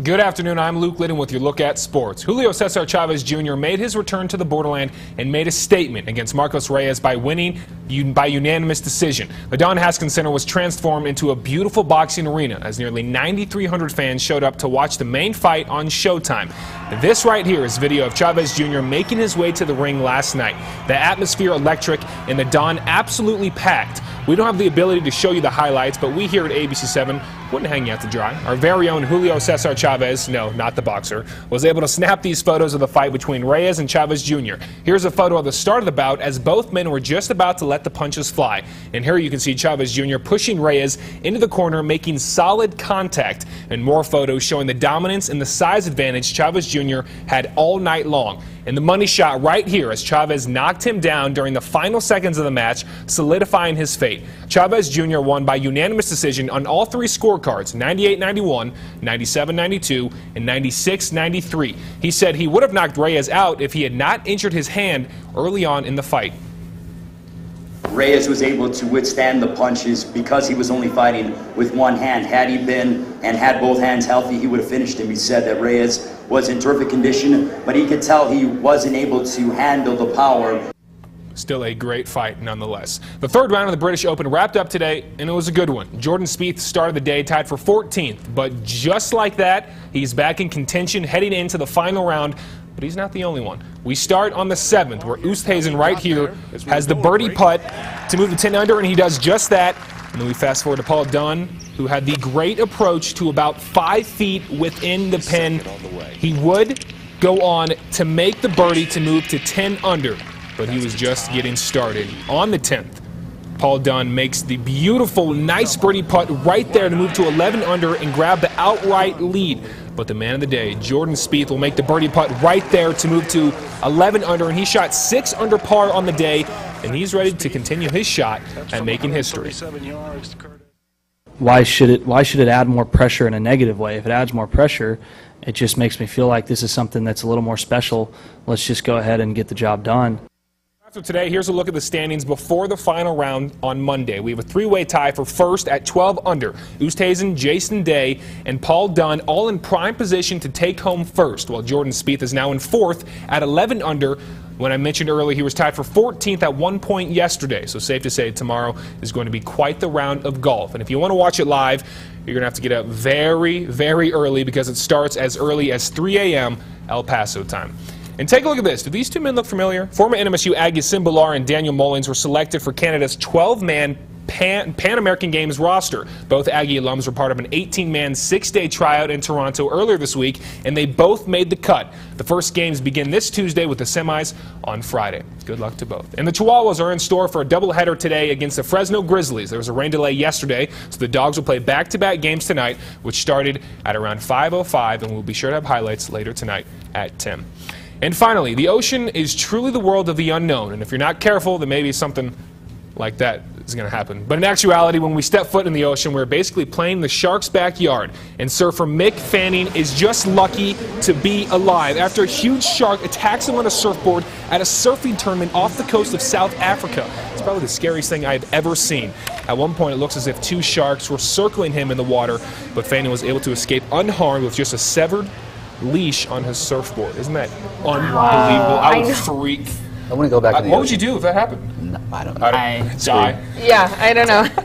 Good afternoon, I'm Luke Liddon with your look at sports. Julio Cesar Chavez Jr. made his return to the borderland and made a statement against Marcos Reyes by winning by unanimous decision. The Don Haskins Center was transformed into a beautiful boxing arena as nearly 9,300 fans showed up to watch the main fight on Showtime. This right here is video of Chavez Jr. making his way to the ring last night. The atmosphere electric and the Don absolutely packed. We don't have the ability to show you the highlights, but we here at ABC7 wouldn't hang you out to dry. Our very own Julio Cesar Chavez, no, not the boxer, was able to snap these photos of the fight between Reyes and Chavez Jr. Here's a photo of the start of the bout as both men were just about to let the punches fly. And here you can see Chavez Jr. pushing Reyes into the corner, making solid contact. And more photos showing the dominance and the size advantage Chavez Jr. had all night long. And the money shot right here as Chavez knocked him down during the final seconds of the match, solidifying his fate. Chavez Jr. won by unanimous decision on all three scorecards, 98-91, 97-92, and 96-93. He said he would have knocked Reyes out if he had not injured his hand early on in the fight. Reyes was able to withstand the punches because he was only fighting with one hand. Had he been and had both hands healthy, he would have finished him. He said that Reyes was in terrific condition, but he could tell he wasn't able to handle the power. Still a great fight nonetheless. The third round of the British Open wrapped up today, and it was a good one. Jordan Spieth started the day tied for 14th, but just like that, he's back in contention heading into the final round. But he's not the only one. We start on the 7th, where Oosthuizen right here has the birdie putt to move to 10 under, and he does just that. And then we fast forward to Paul Dunn, who had the great approach to about 5 feet within the pin. He would go on to make the birdie to move to 10 under, but he was just getting started. On the 10th, Paul Dunn makes the beautiful, nice birdie putt right there to move to 11 under and grab the outright lead. But the man of the day, Jordan Spieth, will make the birdie putt right there to move to 11 under, and he shot 6 under par on the day, and he's ready to continue his shot at making history. Why should it add more pressure in a negative way? If it adds more pressure, it just makes me feel like this is something that's a little more special. Let's just go ahead and get the job done. After today, here's a look at the standings before the final round on Monday. We have a three-way tie for first at 12 under. Oosthuizen, Jason Day, and Paul Dunn all in prime position to take home first, while Jordan Spieth is now in fourth at 11 under. When I mentioned earlier, he was tied for 14th at one point yesterday, so safe to say tomorrow is going to be quite the round of golf. And if you want to watch it live, you're going to have to get up very, very early because it starts as early as 3 a.m. El Paso time. And take a look at this. Do these two men look familiar? Former NMSU Aggies Sim Bhullar and Daniel Mullins were selected for Canada's 12-man Pan American Games roster. Both Aggie alums were part of an 18-man, 6-day tryout in Toronto earlier this week, and they both made the cut. The first games begin this Tuesday with the semis on Friday. Good luck to both. And the Chihuahuas are in store for a doubleheader today against the Fresno Grizzlies. There was a rain delay yesterday, so the Dogs will play back-to-back games tonight, which started at around 5:05, and we'll be sure to have highlights later tonight at 10. And finally, the ocean is truly the world of the unknown, and if you're not careful, then maybe something like that is going to happen. But in actuality, when we step foot in the ocean, we're basically playing the shark's backyard. And surfer Mick Fanning is just lucky to be alive after a huge shark attacks him on a surfboard at a surfing tournament off the coast of South Africa. It's probably the scariest thing I've ever seen. At one point, it looks as if 2 sharks were circling him in the water, but Fanning was able to escape unharmed with just a severed leash on his surfboard. Isn't that unbelievable? I would freak. I want to go back to the What would you do if that happened? No, I don't know. Die? Yeah, I don't know.